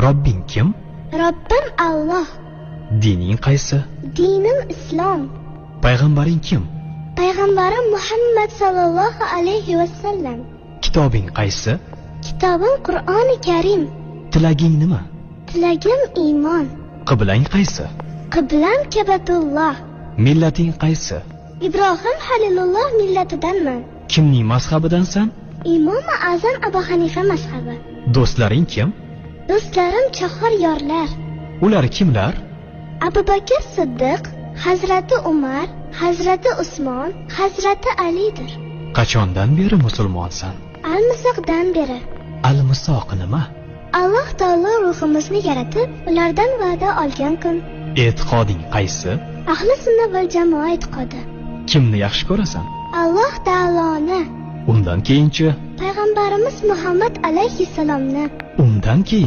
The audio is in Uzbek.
Robbing kim? Robbim Alloh. Dining qaysi? Dinim Islom. Payg'ambaring kim? Payg'ambarim Muhammad sallallohu alayhi vasallam. Kitobing qaysi? Kitobim Qur'oni Karim. Tilaging nima? Tilagim iymon. Qiblang qaysi? Qiblam Kabatulloh. Millating qaysi? Ibrohim Halilulloh millatidanman. Kimning mazhabidansan? Imom Azam Abu Hanifa mazhabi. Do'stlaring kim? Do'stlarim chahor yorlar. Ular kimlar? Abu Bakr Siddiq, Hazrati Umar, Hazrati Usmon, Hazrati Alidir. Qachondan beri musulmonsan? Al-Misoqdan beri. Al-Misoq nima? Alloh taolo ruhimizni yaratib, ulardan va'da olgan kun. E'tiqoding qaysi? Ahli sunna val jamoa e'tiqodi. Kimni yaxshi ko'rasan? Alloh taoloni. Undan keyinchi? Payg'ambarimiz Muhammad alayhissalomni. Undan keyin